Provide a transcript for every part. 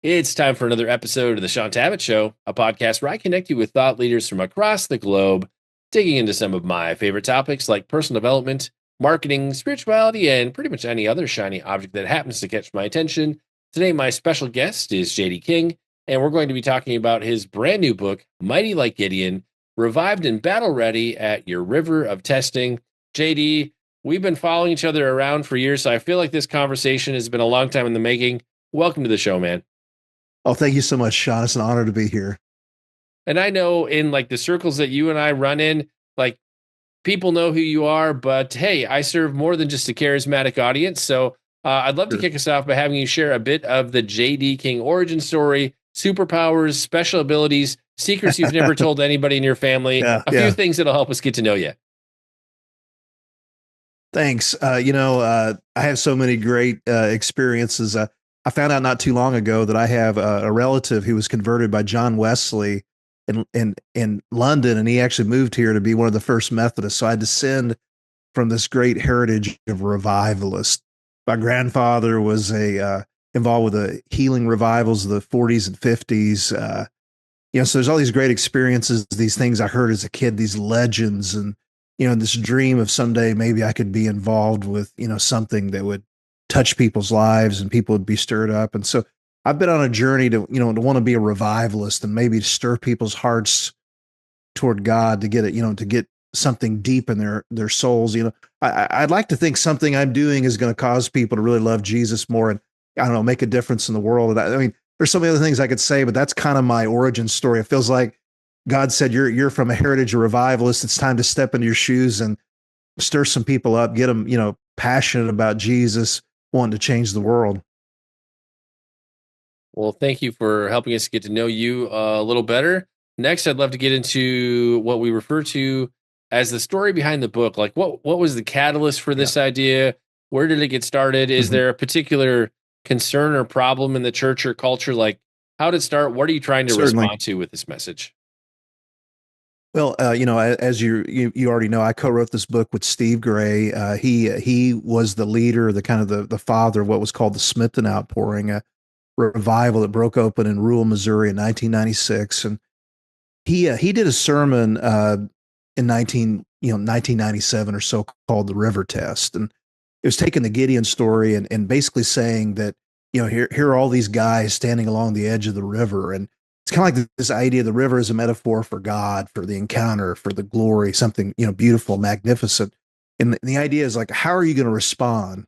It's time for another episode of the Shaun Tabatt Show, a podcast where I connect you with thought leaders from across the globe, digging into some of my favorite topics like personal development, marketing, spirituality, and pretty much any other shiny object that happens to catch my attention. Today, my special guest is JD King, and we're going to be talking about his brand new book, Mighty Like Gideon, Revived and Battle Ready at Your River of Testing. JD, we've been following each other around for years, so I feel like this conversation has been a long time in the making. Welcome to the show, man. Oh, thank you so much, Shaun. It's an honor to be here. And I know in like the circles that you and I run in, like people know who you are, but hey, I serve more than just a charismatic audience. So I'd love to Sure. kick us off by having you share a bit of the JD King origin story, superpowers, special abilities, secrets you've never told anybody in your family, Yeah, a few yeah. things that'll help us get to know you. Thanks. I have so many great experiences. I found out not too long ago that I have a relative who was converted by John Wesley in London, and he actually moved here to be one of the first Methodists. So I descend from this great heritage of revivalists. My grandfather was a involved with the healing revivals of the 40s and 50s. So there's all these great experiences, these things I heard as a kid, these legends, and this dream of someday maybe I could be involved with something that would touch people's lives and people would be stirred up. And so I've been on a journey to want to be a revivalist and maybe stir people's hearts toward God to get it, to get something deep in their souls. I'd like to think something I'm doing is going to cause people to really love Jesus more and I don't know, make a difference in the world. And I mean, there's so many other things I could say, but that's kind of my origin story. It feels like God said, you're from a heritage of revivalists. It's time to step into your shoes and stir some people up, get them, passionate about Jesus, wanting to change the world. Well, thank you for helping us get to know you a little better. Next, I'd love to get into what we refer to as the story behind the book. Like, what was the catalyst for Yeah. this idea? Where did it get started? Is Mhm. there a particular concern or problem in the church or culture? Like, how did it start? What are you trying to Certainly. respond to with this message? Well, as you already know, I co-wrote this book with Steve Gray. He was the leader, the kind of the father of what was called the Smithton Outpouring, a revival that broke open in rural Missouri in 1996, and he did a sermon in 1997 or so called the River Test, and it was taking the Gideon story and basically saying that here are all these guys standing along the edge of the river, and it's kind of like this idea the river is a metaphor for God, for the encounter, for the glory, something beautiful, magnificent, and the idea is like, how are you going to respond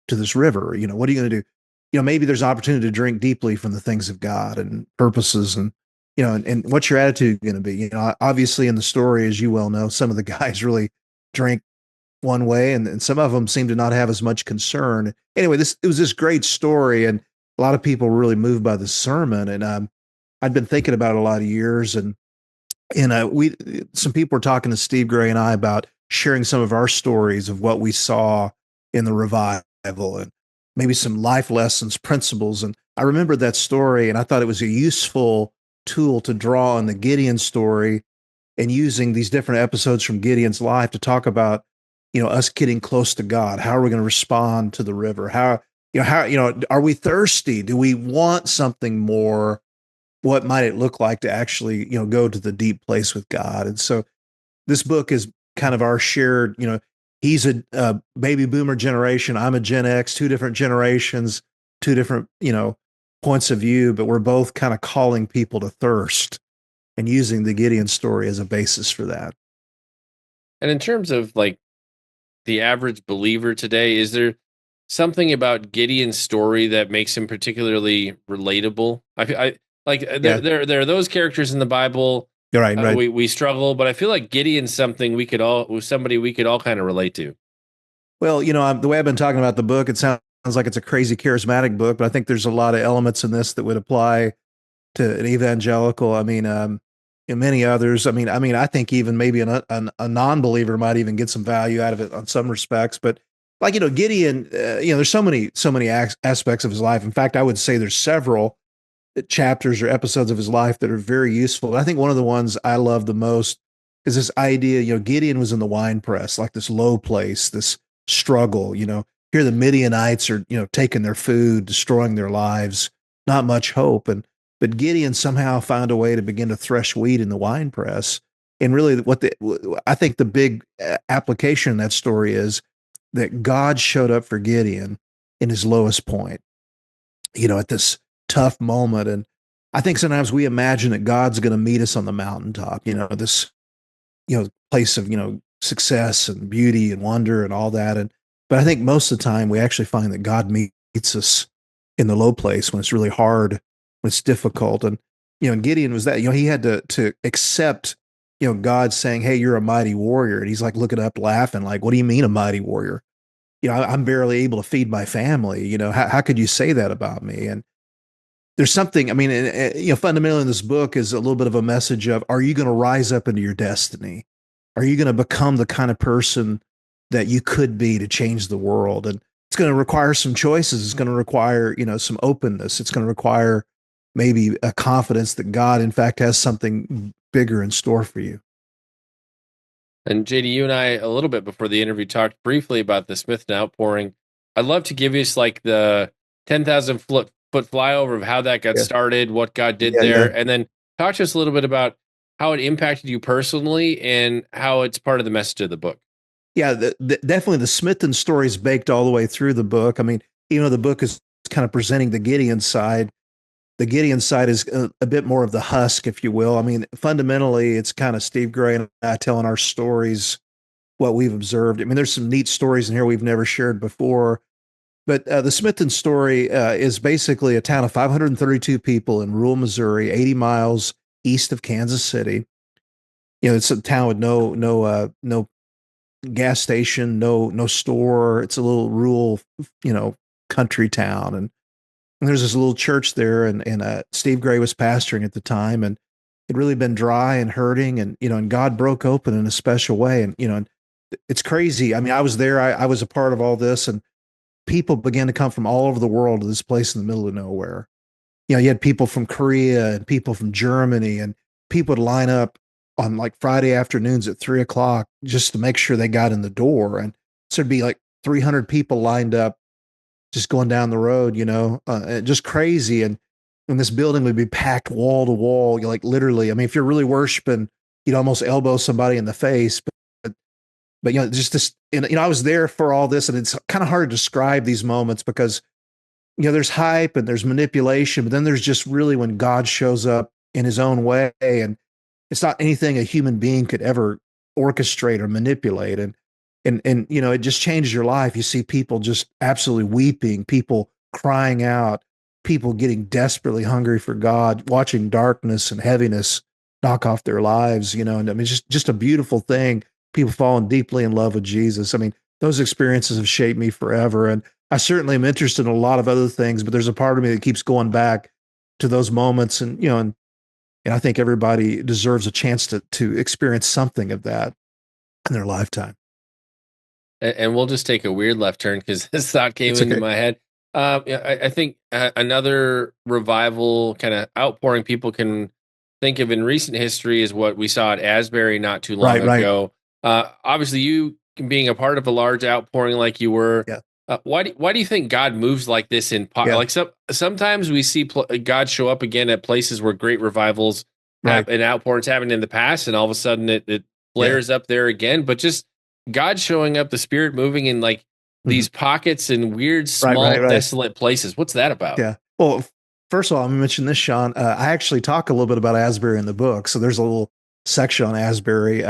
to this river? What are you going to do? Maybe there's an opportunity to drink deeply from the things of God and purposes, and and what's your attitude going to be? Obviously in the story, as you well know, some of the guys really drank one way, and some of them seem to not have as much concern. Anyway, it was this great story, and a lot of people were really moved by the sermon. And I'd been thinking about it a lot of years, and we some people were talking to Steve Gray and I about sharing some of our stories of what we saw in the revival and maybe some life lessons, principles. And I remembered that story, and I thought it was a useful tool to draw on the Gideon story and using these different episodes from Gideon's life to talk about, us getting close to God. How are we going to respond to the river? Are we thirsty? Do we want something more? What might it look like to actually, go to the deep place with God? And so this book is kind of our shared, he's a baby boomer generation. I'm a Gen X, two different generations, two different, points of view, but we're both kind of calling people to thirst and using the Gideon story as a basis for that. And in terms of like the average believer today, is there something about Gideon's story that makes him particularly relatable? I like Yeah. there are those characters in the Bible. You're right. Right. We struggle, but I feel like Gideon's somebody we could all kind of relate to. Well, the way I've been talking about the book, it sounds like it's a crazy charismatic book, but I think there's a lot of elements in this that would apply to an evangelical. I mean, and many others. I think even maybe a non-believer might even get some value out of it on some respects. But like Gideon, there's so many aspects of his life. In fact, I would say there's several chapters or episodes of his life that are very useful. And I think one of the ones I love the most is this idea. Gideon was in the wine press, like this low place, this struggle. Here the Midianites are taking their food, destroying their lives. not much hope. But Gideon somehow found a way to begin to thresh wheat in the wine press. And really, I think the big application in that story is that God showed up for Gideon in his lowest point, at this tough moment. And I think sometimes we imagine that God's going to meet us on the mountaintop, this, place of, success and beauty and wonder and all that. But I think most of the time we actually find that God meets us in the low place when it's really hard, when it's difficult. And Gideon was that, he had to accept, God saying, "Hey, you're a mighty warrior." And he's like looking up, laughing, like, "What do you mean a mighty warrior? I'm barely able to feed my family. How could you say that about me?" And there's something, I mean, fundamentally in this book is a little bit of a message of, are you going to rise up into your destiny? Are you going to become the kind of person that you could be to change the world? And it's going to require some choices. It's going to require, some openness. It's going to require maybe a confidence that God, in fact, has something bigger in store for you. And JD, you and I, a little bit before the interview, talked briefly about the Smith outpouring. I'd love to give you like the 10,000 foot flyover of how that got Yeah. started, what God did Yeah, there, yeah. and then talk to us a little bit about how it impacted you personally and how it's part of the message of the book. Yeah, definitely the Smithton story is baked all the way through the book. I mean, even though the book is kind of presenting the Gideon side, the Gideon side is a bit more of the husk, if you will. I mean, fundamentally, it's kind of Steve Gray and I telling our stories, what we've observed. I mean, there's some neat stories in here we've never shared before. But the Smithton story is basically a town of 532 people in rural Missouri, 80 miles east of Kansas City. It's a town with no gas station, no store. It's a little rural, country town, and there's this little church there, and Steve Gray was pastoring at the time, and it'd really been dry and hurting, and God broke open in a special way, and it's crazy. I mean, I was there, I was a part of all this, and people began to come from all over the world to this place in the middle of nowhere. You had people from Korea and people from Germany, and people would line up on like Friday afternoons at 3 o'clock just to make sure they got in the door. And so there'd be like 300 people lined up just going down the road, just crazy. And this building would be packed wall to wall, like literally. I mean, if you're really worshiping, you'd almost elbow somebody in the face. But just this, and I was there for all this, and it's kind of hard to describe these moments because there's hype and there's manipulation, but then there's just really when God shows up in his own way, and it's not anything a human being could ever orchestrate or manipulate. And it just changes your life. You see people just absolutely weeping, people crying out, people getting desperately hungry for God, watching darkness and heaviness knock off their lives, and I mean, just a beautiful thing. People falling deeply in love with Jesus. I mean, those experiences have shaped me forever. And I certainly am interested in a lot of other things, but there's a part of me that keeps going back to those moments. And I think everybody deserves a chance to experience something of that in their lifetime. And we'll just take a weird left turn because this thought came It's into okay. my head. Yeah, I think another revival kind of outpouring people can think of in recent history is what we saw at Asbury not too long Right, right. ago. Obviously, you being a part of a large outpouring like you were, Yeah, why do you think God moves like this yeah, like sometimes we see God show up again at places where great revivals right. and outpourings happened in the past, and all of a sudden it Yeah. flares up there again. But just God showing up, the Spirit moving in like Mhm. these pockets and weird, Right, small, right, right. desolate places. What's that about? Yeah. Well, first of all, I'm gonna mention this, Shaun. I actually talk a little bit about Asbury in the book, so there's a little section on Asbury.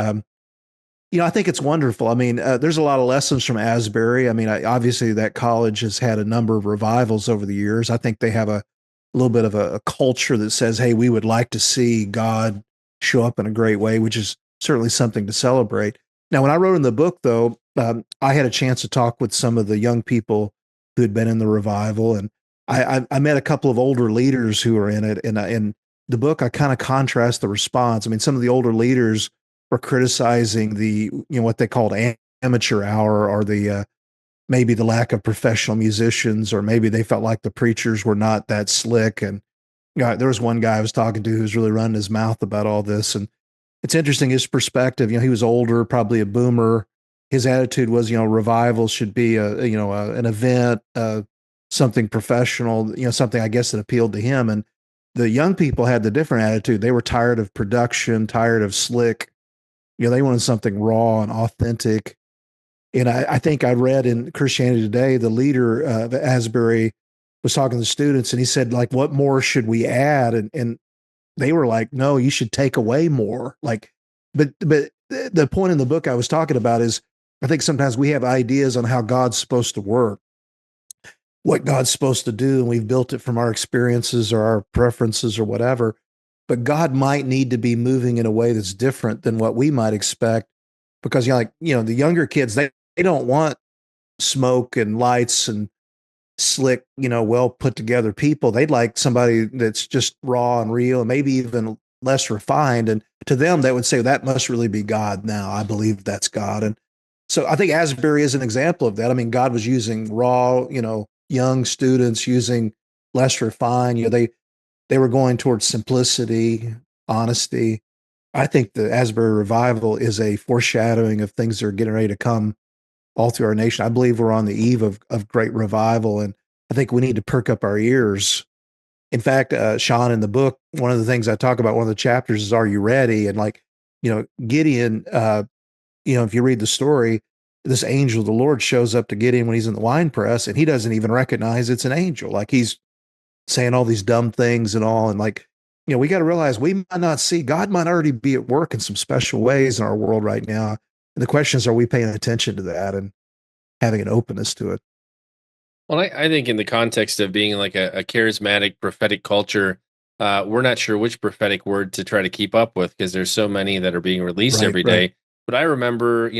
I think it's wonderful. I mean, there's a lot of lessons from Asbury. I mean, obviously that college has had a number of revivals over the years. I think they have a little bit of a culture that says, "Hey, we would like to see God show up in a great way," which is certainly something to celebrate. Now, when I wrote in the book, though, I had a chance to talk with some of the young people who had been in the revival, and I met a couple of older leaders who were in it. And in the book, I kind of contrast the response. I mean, some of the older leaders were criticizing the what they called amateur hour, or the maybe the lack of professional musicians, or maybe they felt like the preachers were not that slick. And there was one guy I was talking to who's really running his mouth about all this, and it's interesting his perspective. He was older, probably a boomer. His attitude was, revival should be an event. something professional, something I guess that appealed to him. And the young people had the different attitude. They were tired of production, tired of slick. They wanted something raw and authentic. And I think I read in Christianity Today, the leader of Asbury was talking to the students, and he said, like, what more should we add? And they were like, no, you should take away more. Like, but the point in the book I was talking about is, I think sometimes we have ideas on how God's supposed to work, what God's supposed to do, and we've built it from our experiences or our preferences or whatever. But God might need to be moving in a way that's different than what we might expect, because the younger kids, they don't want smoke and lights and slick, well put together people. They'd like somebody that's just raw and real and maybe even less refined. And to them, they would say that must really be God now. I believe that's God. And so I think Asbury is an example of that. I mean, God was using raw, young students, using less refined. They were going towards simplicity, honesty. I think the Asbury revival is a foreshadowing of things that are getting ready to come all through our nation. I believe we're on the eve of great revival, and I think we need to perk up our ears. In fact, Shaun, in the book, one of the things I talk about, one of the chapters is, "Are you ready?" And Gideon, if you read the story, this angel of the Lord shows up to Gideon when he's in the wine press, and he doesn't even recognize it's an angel. Like, he's saying all these dumb things and all, and we got to realize we might not see God might already be at work in some special ways in our world right now. And the question is, are we paying attention to that and having an openness to it? Well, I think in the context of being like a charismatic prophetic culture, we're not sure which prophetic word to try to keep up with because there's so many that are being released Right, every right. day. But I remember,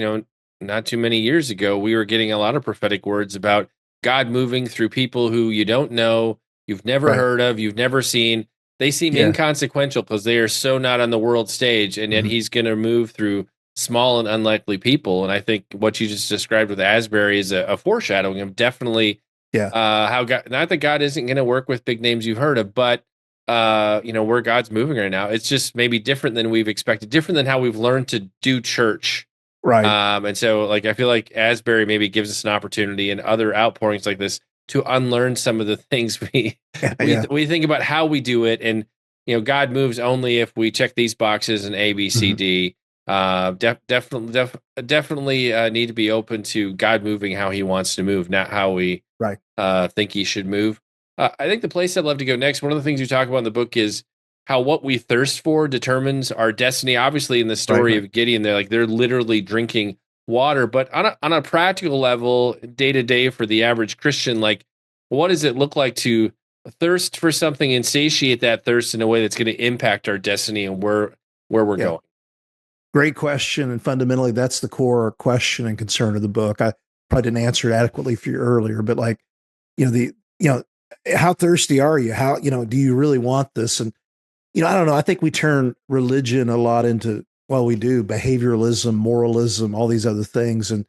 not too many years ago, we were getting a lot of prophetic words about God moving through people who you don't know, you've never Right. heard of, you've never seen. They seem Yeah. inconsequential because they are so not on the world stage, and yet Mhm. he's going to move through small and unlikely people. And I think what you just described with Asbury is a foreshadowing of definitely Yeah. how God, not that God isn't going to work with big names you've heard of, but where God's moving right now, it's just maybe different than we've expected, different than how we've learned to do church. Right. And so like I feel like Asbury maybe gives us an opportunity and other outpourings like this to unlearn some of the things we Yeah. we Yeah. we think about how we do it. And God moves only if we check these boxes and A, B, C, Mhm. D. Definitely need to be open to God moving how he wants to move, not how we Right. think he should move. I think the place I'd love to go next, one of the things you talk about in the book is how what we thirst for determines our destiny. Obviously, in the Right. story Right. of Gideon, they're literally drinking water, but on a practical level, day to day for the average Christian, like what does it look like to thirst for something and satiate that thirst in a way that's going to impact our destiny and where we're Yeah. going? Great question. And fundamentally, that's the core question and concern of the book. I probably didn't answer it adequately for you earlier, but the, you know, how thirsty are you? How, do you really want this? And, I don't know. I think we turn religion a lot into, well, we do behavioralism, moralism, all these other things. And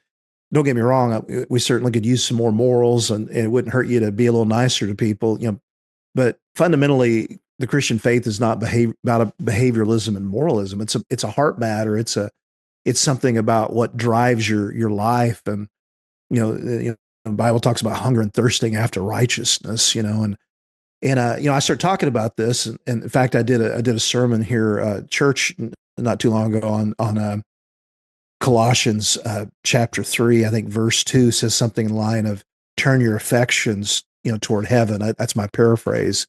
don't get me wrong, we certainly could use some more morals, and it wouldn't hurt you to be a little nicer to people, but fundamentally, the Christian faith is not about a behavioralism and moralism. It's a heart matter. It's something about what drives your life. And the Bible talks about hunger and thirsting after righteousness. I started talking about this, and in fact, I did a sermon here, church, not too long ago, on Colossians chapter 3. I think verse 2 says something in the line of, "Turn your affections, toward heaven." That's my paraphrase.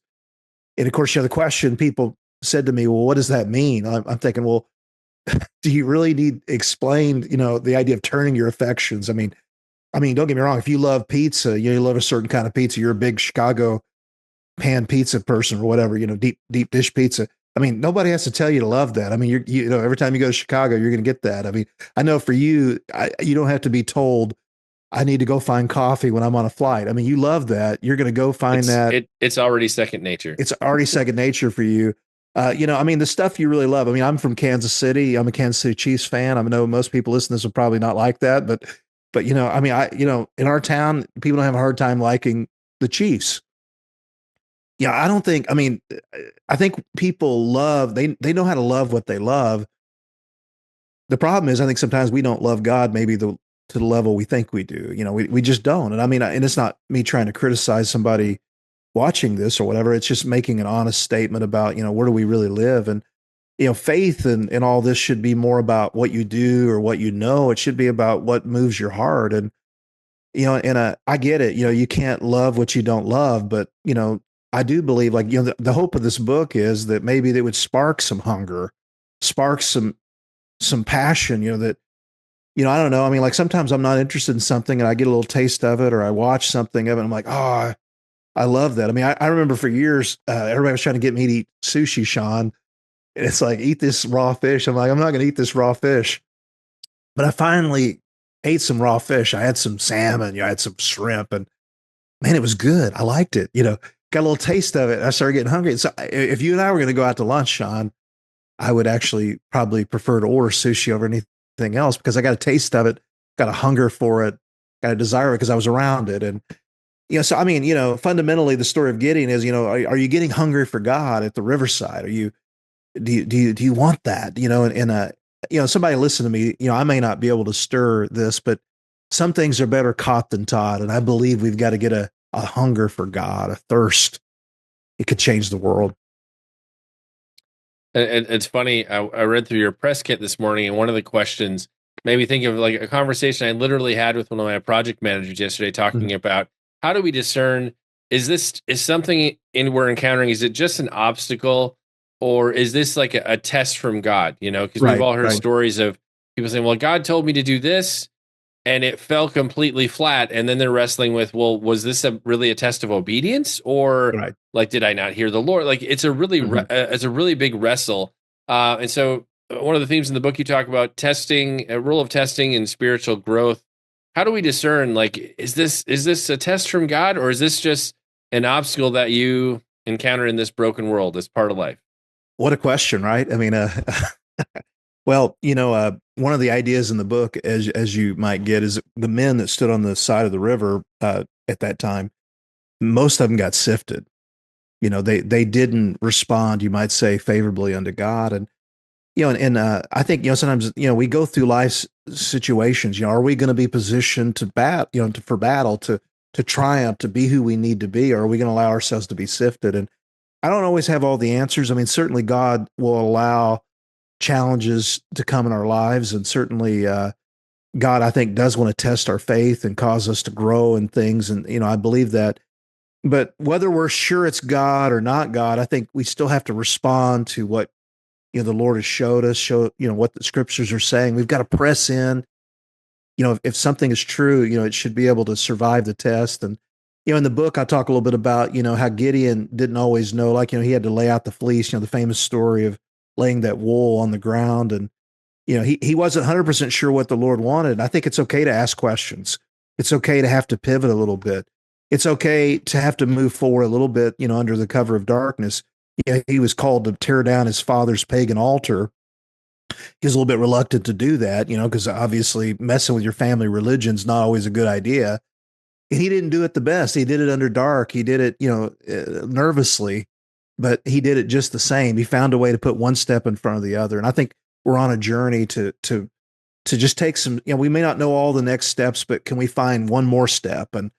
And of course, the question people said to me, "Well, what does that mean?" I'm thinking, well, do you really need explained, the idea of turning your affections? I mean, don't get me wrong. If you love pizza, you love a certain kind of pizza. You're a big Chicago pan pizza person or whatever, deep dish pizza. I mean, nobody has to tell you to love that. I mean, every time you go to Chicago, you're going to get that. I mean, I know for you, you don't have to be told, I need to go find coffee when I'm on a flight. I mean, you love that. You're going to go find that. It's already second nature. It's already second nature for you. I mean, the stuff you really love. I mean, I'm from Kansas City. I'm a Kansas City Chiefs fan. I know most people listening to this will probably not like that, but I mean, in our town, people don't have a hard time liking the Chiefs. Yeah, I don't think. I mean, I think people love. They know how to love what they love. The problem is, I think sometimes we don't love God maybe to the level we think we do. We just don't. And I mean, and it's not me trying to criticize somebody watching this or whatever. It's just making an honest statement about, where do we really live? And, faith and all this should be more about what you do or what you know. It should be about what moves your heart. And, I get it. You can't love what you don't love, but, I do believe like, the hope of this book is that maybe they would spark some hunger, spark some passion, that, I don't know. I mean, like sometimes I'm not interested in something and I get a little taste of it or I watch something of it. And I'm like, oh, I love that. I mean, I remember for years, everybody was trying to get me to eat sushi, Shaun. And it's like, eat this raw fish. I'm like, I'm not going to eat this raw fish. But I finally ate some raw fish. I had some salmon, I had some shrimp, and man, it was good. I liked it. Got a little taste of it. I started getting hungry. So if you and I were going to go out to lunch, Shaun, I would actually probably prefer to order sushi over anything else because I got a taste of it, got a hunger for it, got a desire because I was around it. And, so I mean, fundamentally the story of Gideon is, are you getting hungry for God at the riverside? Do you want that? Somebody listen to me, I may not be able to stir this, but some things are better caught than taught. And I believe we've got to get a hunger for God, a thirst. It could change the world. And it's funny. I read through your press kit this morning, and one of the questions made me think of like a conversation I literally had with one of my project managers yesterday, talking about how do we discern, is something in we're encountering, is it just an obstacle, or is this like a test from God? Because we've Right, all heard right. stories of people saying, "Well, God told me to do this, and it fell completely flat," and then they're wrestling with, well, was this really a test of obedience, or Right. like, did I not hear the Lord? Like, it's a really it's a really big wrestle. And so one of the themes in the book, you talk about testing, a rule of testing and spiritual growth. How do we discern, like, is this a test from God, or is this just an obstacle that you encounter in this broken world as part of life? What a question, right? I mean, well, one of the ideas in the book, as you might get, is the men that stood on the side of the river at that time, most of them got sifted. They didn't respond, you might say, favorably unto God. And I think sometimes we go through life situations. Are we going to be positioned to for battle, to triumph, to be who we need to be, or are we going to allow ourselves to be sifted? And I don't always have all the answers. I mean, certainly God will allow challenges to come in our lives, and certainly God, I think, does want to test our faith and cause us to grow in things. And I believe that. But whether we're sure it's God or not God, I think we still have to respond to what the Lord has showed us, what the scriptures are saying. We've got to press in. If something is true, it should be able to survive the test. And in the book, I talk a little bit about how Gideon didn't always know, like he had to lay out the fleece. The famous story of laying that wool on the ground, and he wasn't 100% sure what the Lord wanted. And I think it's okay to ask questions. It's okay to have to pivot a little bit. It's okay to have to move forward a little bit, under the cover of darkness. He was called to tear down his father's pagan altar. He was a little bit reluctant to do that, because obviously messing with your family religion is not always a good idea. And he didn't do it the best. He did it under dark. He did it, nervously, but he did it just the same. He found a way to put one step in front of the other. And I think we're on a journey to just take some, we may not know all the next steps, but can we find one more step, and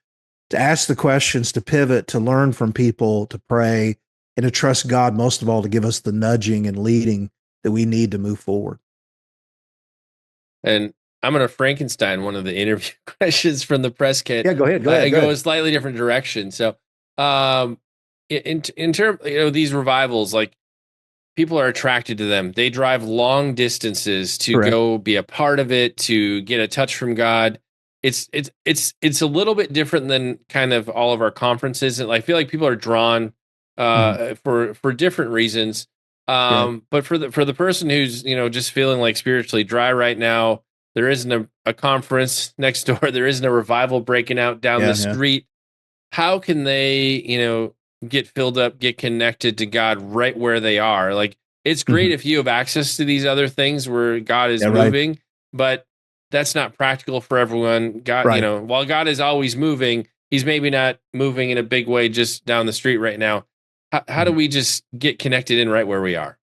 to ask the questions, to pivot, to learn from people, to pray, and to trust God most of all to give us the nudging and leading that we need to move forward. And I'm going to Frankenstein one of the interview questions from the press kit. Yeah, go ahead. Go ahead. And go a slightly different direction. So, in terms, these revivals, like, people are attracted to them. They drive long distances to Correct. go be a part of it, to get a touch from God. It's a little bit different than kind of all of our conferences, and I feel like people are drawn for different reasons. But for the person who's just feeling like spiritually dry right now, there isn't a conference next door. There isn't a revival breaking out down the street. How can they get filled up, get connected to God right where they are? Like, it's great if you have access to these other things where God is moving, but that's not practical for everyone. God, while God is always moving, he's maybe not moving in a big way just down the street right now. How do we just get connected in right where we are?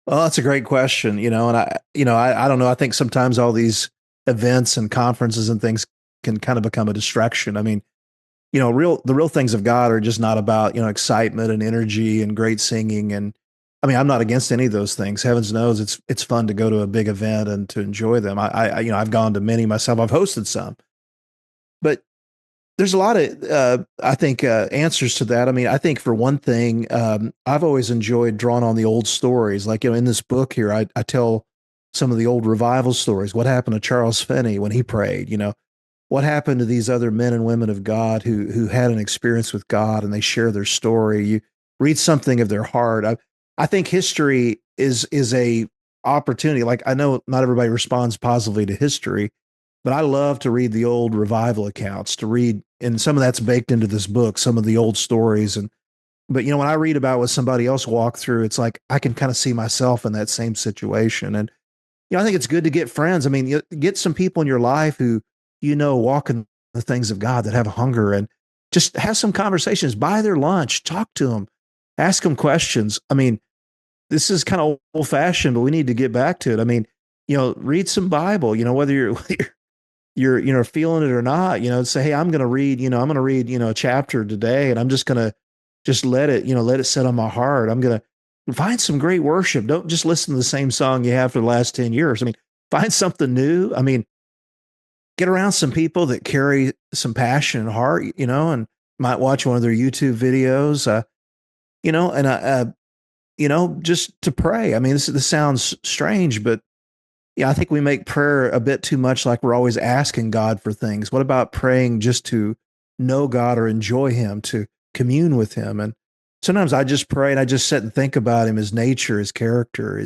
Well, that's a great question, and I don't know. I think sometimes all these events and conferences and things can kind of become a distraction. I mean, the real things of God are just not about, excitement and energy and great singing. And I mean, I'm not against any of those things. Heavens knows it's fun to go to a big event and to enjoy them. I've gone to many myself. I've hosted some, but there's a lot of, I think, answers to that. I mean, I think for one thing, I've always enjoyed drawing on the old stories. Like, in this book here, I tell some of the old revival stories. What happened to Charles Finney when he prayed? What happened to these other men and women of God who had an experience with God, and they share their story. You read something of their heart. I think history is a opportunity. Like, I know not everybody responds positively to history, but I love to read the old revival accounts, to read, and some of that's baked into this book, some of the old stories. But when I read about what somebody else walked through, it's like I can kind of see myself in that same situation. And I think it's good to get friends. I mean, get some people in your life who walk in the things of God, that have a hunger, and just have some conversations. Buy their lunch, talk to them, ask them questions. I mean, this is kind of old fashioned, but we need to get back to it. I mean, read some Bible. Whether you're feeling it or not. Say, hey, I'm going to read a chapter today, and I'm just going to just let it sit on my heart. I'm going to find some great worship. Don't just listen to the same song you have for the last 10 years. I mean, find something new. I mean, get around some people that carry some passion and heart, and might watch one of their YouTube videos, and just to pray. I mean, this sounds strange, but yeah, I think we make prayer a bit too much like we're always asking God for things. What about praying just to know God or enjoy Him, to commune with Him? And sometimes I just pray and I just sit and think about Him, His nature, His character,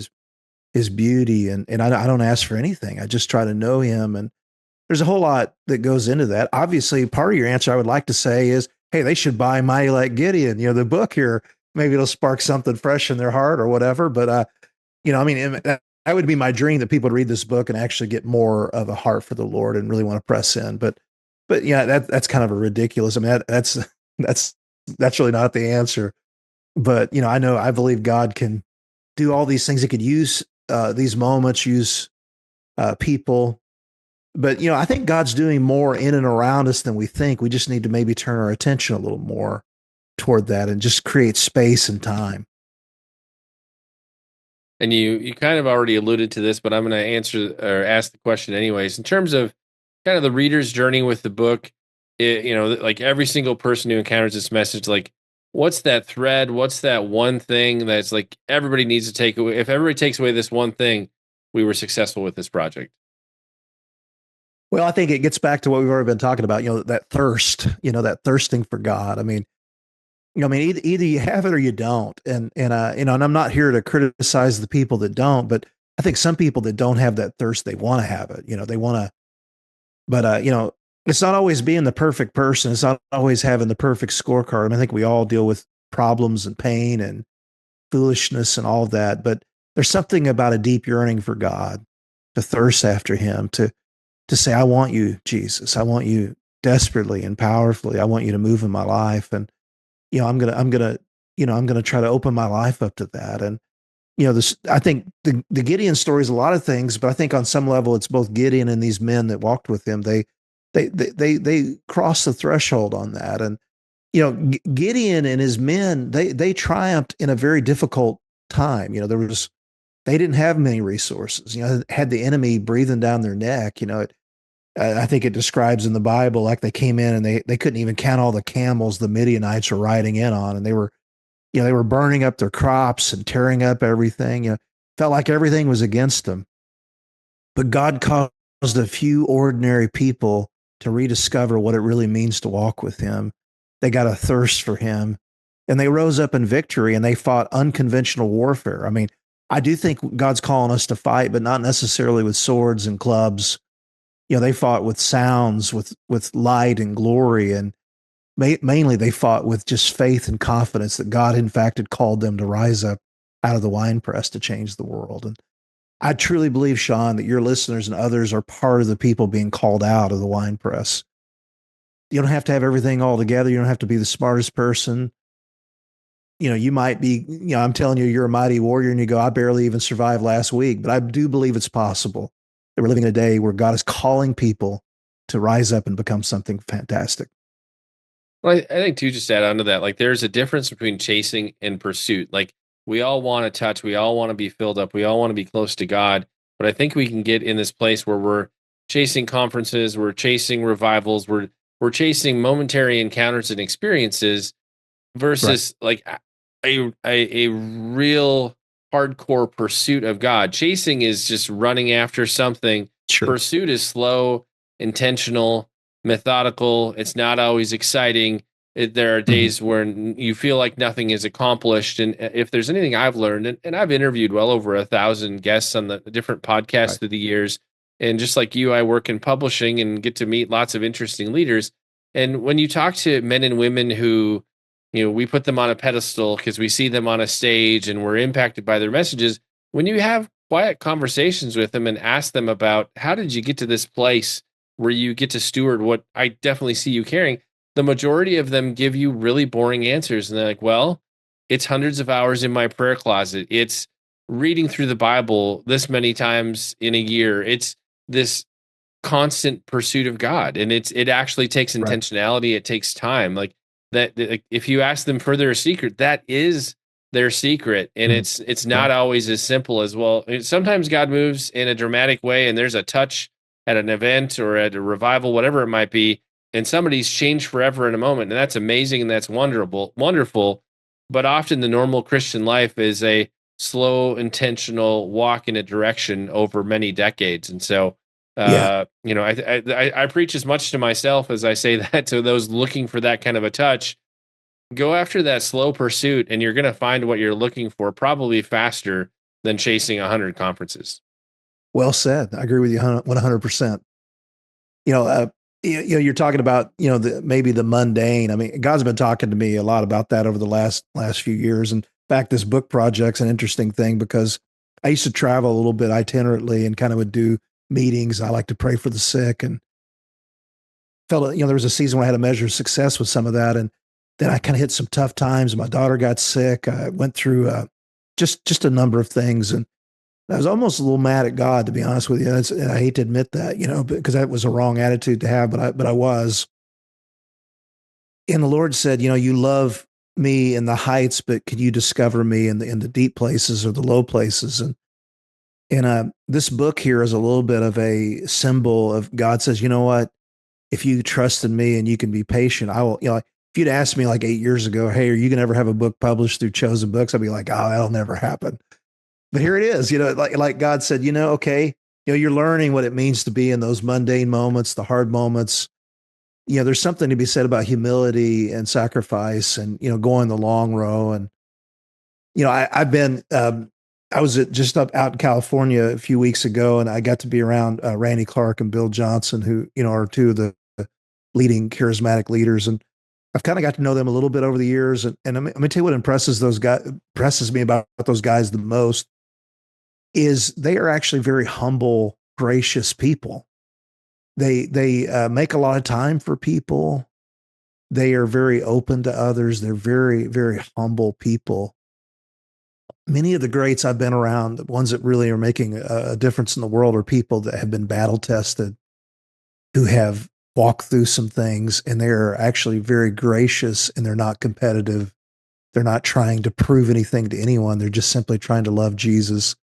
His beauty, and I don't ask for anything. I just try to know Him. And there's a whole lot that goes into that. Obviously, part of your answer I would like to say is, hey, they should buy Mighty Like Gideon, the book here. Maybe it'll spark something fresh in their heart or whatever. But, I mean, that would be my dream, that people would read this book and actually get more of a heart for the Lord and really want to press in. But yeah, that's kind of a ridiculous. I mean, that's really not the answer. But, I believe God can do all these things. He could use these moments, use people. But, I think God's doing more in and around us than we think. We just need to maybe turn our attention a little more toward that and just create space and time. And you kind of already alluded to this, but I'm going to answer or ask the question anyways. In terms of kind of the reader's journey with the book, like every single person who encounters this message, like what's that thread? What's that one thing that's like everybody needs to take away? If everybody takes away this one thing, we were successful with this project. Well, I think it gets back to what we've already been talking about, that thirst, that thirsting for God. I mean, either you have it or you don't. And I'm not here to criticize the people that don't, but I think some people that don't have that thirst, they want to have it, they want to, but, it's not always being the perfect person. It's not always having the perfect scorecard. I mean, I think we all deal with problems and pain and foolishness and all of that, but there's something about a deep yearning for God, to thirst after Him, to say, I want you, Jesus. I want you desperately and powerfully. I want you to move in my life. And, I'm gonna try to open my life up to that. And, I think the Gideon story is a lot of things, but I think on some level it's both Gideon and these men that walked with him. They crossed the threshold on that. And, Gideon and his men, they triumphed in a very difficult time. They didn't have many resources, had the enemy breathing down their neck. I think it describes in the Bible, like they came in and they couldn't even count all the camels the Midianites were riding in on. And they were burning up their crops and tearing up everything. Felt like everything was against them. But God caused a few ordinary people to rediscover what it really means to walk with Him. They got a thirst for Him, and they rose up in victory, and they fought unconventional warfare. I mean, I do think God's calling us to fight, but not necessarily with swords and clubs. They fought with sounds, with light and glory, and mainly they fought with just faith and confidence that God, in fact, had called them to rise up out of the winepress to change the world. And I truly believe, Shaun, that your listeners and others are part of the people being called out of the winepress. You don't have to have everything all together. You don't have to be the smartest person. You might be, I'm telling you, you're a mighty warrior and you go, I barely even survived last week, but I do believe it's possible. that we're living in a day where God is calling people to rise up and become something fantastic. Well, I think too, just to add on to that, like there's a difference between chasing and pursuit. Like we all want to touch, we all want to be filled up, we all want to be close to God. But I think we can get in this place where we're chasing conferences, we're chasing revivals, we're chasing momentary encounters and experiences Right. versus like a real hardcore pursuit of God. Chasing is just running after something. Sure. Pursuit is slow, intentional, methodical. It's not always exciting. There are Mm-hmm. days where you feel like nothing is accomplished. And if there's anything I've learned, and I've interviewed well over 1,000 guests on the different podcasts Right. through the years, and just like you, I work in publishing and get to meet lots of interesting leaders. And when you talk to men and women who, we put them on a pedestal because we see them on a stage and we're impacted by their messages. When you have quiet conversations with them and ask them about how did you get to this place where you get to steward what I definitely see you carrying, the majority of them give you really boring answers. And they're like, well, it's hundreds of hours in my prayer closet. It's reading through the Bible this many times in a year. It's this constant pursuit of God. And it actually takes Right. intentionality. It takes time. Like that, like, if you ask them for their secret, that is their secret. And Mm-hmm. it's not Right. always as simple as, well, sometimes God moves in a dramatic way and there's a touch at an event or at a revival, whatever it might be, and somebody's changed forever in a moment. And that's amazing and that's wonderful. But often the normal Christian life is a slow, intentional walk in a direction over many decades. And so Yeah. I preach as much to myself as I say that to those looking for that kind of a touch. Go after that slow pursuit, and you're going to find what you're looking for probably faster than chasing 100 conferences. Well said. I agree with you 100%. You know, you're talking about, maybe the mundane. I mean, God's been talking to me a lot about that over the last few years. In fact, this book project's an interesting thing because I used to travel a little bit itinerantly and kind of would do meetings. I like to pray for the sick and felt, there was a season where I had a measure of success with some of that. And then I kind of hit some tough times. My daughter got sick. I went through just a number of things. And I was almost a little mad at God, to be honest with you. And I hate to admit that, because that was a wrong attitude to have, but I was. And the Lord said, you love me in the heights, but could you discover me in the deep places or the low places? And this book here is a little bit of a symbol of God says, you know what? If you trust in me and you can be patient, I will, if you'd asked me like 8 years ago, hey, are you going to ever have a book published through Chosen Books? I'd be like, oh, that'll never happen. But here it is, like God said, okay, you're learning what it means to be in those mundane moments, the hard moments. There's something to be said about humility and sacrifice and, going the long row. And, I've been, I was just up out in California a few weeks ago and I got to be around Randy Clark and Bill Johnson, who, are two of the leading charismatic leaders. And I've kind of got to know them a little bit over the years. And I'm going to tell you what impresses me about those guys the most is they are actually very humble, gracious people. They make a lot of time for people. They are very open to others. They're very, very humble people. Many of the greats I've been around, the ones that really are making a difference in the world, are people that have been battle tested, who have walked through some things, and they're actually very gracious and they're not competitive. They're not trying to prove anything to anyone. They're just simply trying to love Jesus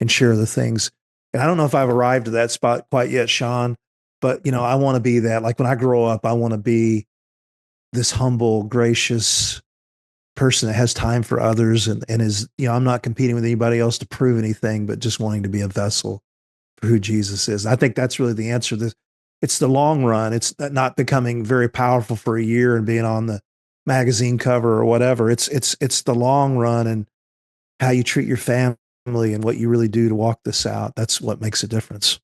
and share the things. And I don't know if I've arrived at that spot quite yet, Shaun, but I want to be that. Like when I grow up, I want to be this humble, gracious person that has time for others and is, I'm not competing with anybody else to prove anything, but just wanting to be a vessel for who Jesus is. I think that's really the answer. It's the long run. It's not becoming very powerful for a year and being on the magazine cover or whatever. It's the long run and how you treat your family and what you really do to walk this out. That's what makes a difference.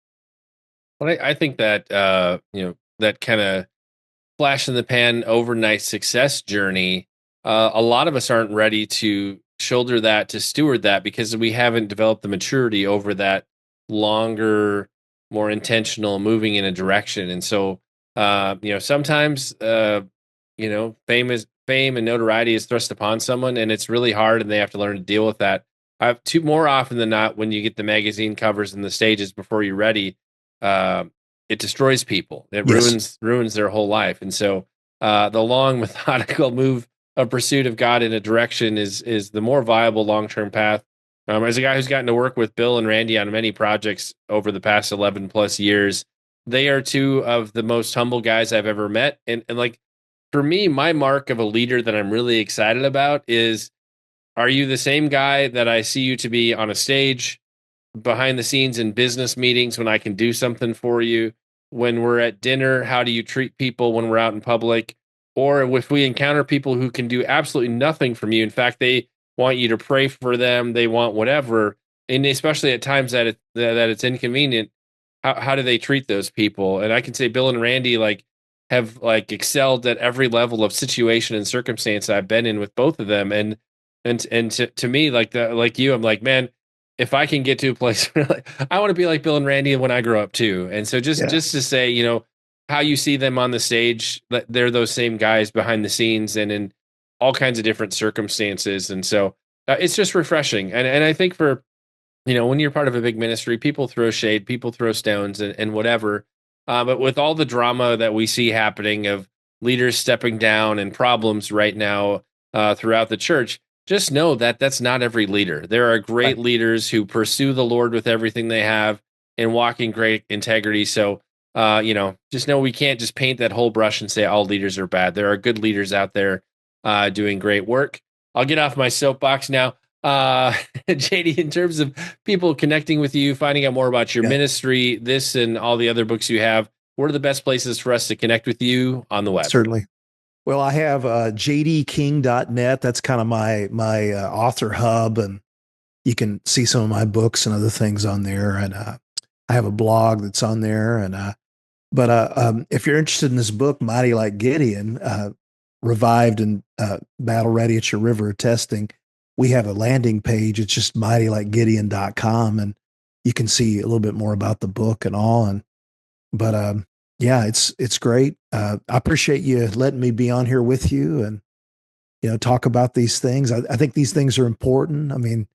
But I think that that kind of flash in the pan overnight success journey, a lot of us aren't ready to shoulder that, to steward that, because we haven't developed the maturity over that longer, more intentional moving in a direction. And so sometimes fame and notoriety is thrust upon someone and it's really hard and they have to learn to deal with that. I've two more often than not, when you get the magazine covers and the stages before you're ready, uh, it destroys people. It Yes. ruins their whole life. And so the long, methodical move of pursuit of God in a direction is the more viable long term path. As a guy who's gotten to work with Bill and Randy on many projects over the past 11 plus years, they are two of the most humble guys I've ever met. And like for me, my mark of a leader that I'm really excited about is, are you the same guy that I see you to be on a stage, behind the scenes in business meetings when I can do something for you? When we're at dinner, how do you treat people when we're out in public? Or if we encounter people who can do absolutely nothing from you, in fact, they want you to pray for them, they want whatever, and especially at times that it's inconvenient, how do they treat those people? And I can say Bill and Randy like have like excelled at every level of situation and circumstance I've been in with both of them. And to me, like like you, I'm like, man, if I can get to a place where like, I want to be like Bill and Randy when I grow up too. And so Yeah. just to say, how you see them on the stage, that they're those same guys behind the scenes and in all kinds of different circumstances. And so it's just refreshing. And I think for, when you're part of a big ministry, people throw shade, people throw stones and whatever. But with all the drama that we see happening of leaders stepping down and problems right now throughout the church, just know that that's not every leader. There are Right. great leaders who pursue the Lord with everything they have and walk in great integrity. So, just know we can't just paint that whole brush and say all leaders are bad. There are good leaders out there doing great work. I'll get off my soapbox now. JD, in terms of people connecting with you, finding out more about your Yeah. ministry, this and all the other books you have, what are the best places for us to connect with you on the web? Certainly. Well, I have jdking.net. That's kind of my author hub, and you can see some of my books and other things on there. And I have a blog that's on there. And if you're interested in this book, Mighty Like Gideon, revived and battle ready at your river of testing, we have a landing page. It's just mightyLikeGideon.com, and you can see a little bit more about the book and all. And but yeah, it's great. I appreciate you letting me be on here with you and talk about these things. I think these things are important. I mean,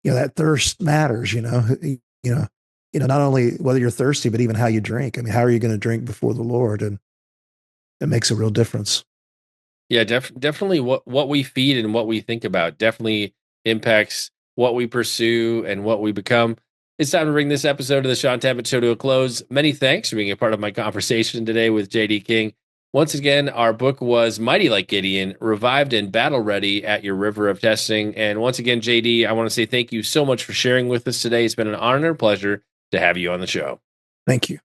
that thirst matters. You know, not only whether you're thirsty, but even how you drink. I mean, how are you going to drink before the Lord? And it makes a real difference. Yeah, definitely what we feed and what we think about definitely impacts what we pursue and what we become. It's time to bring this episode of the Shaun Tabatt Show to a close. Many thanks for being a part of my conversation today with JD King. Once again, our book was Mighty Like Gideon, revived and battle ready at your river of testing. And once again, JD, I want to say thank you so much for sharing with us today. It's been an honor and pleasure to have you on the show. Thank you.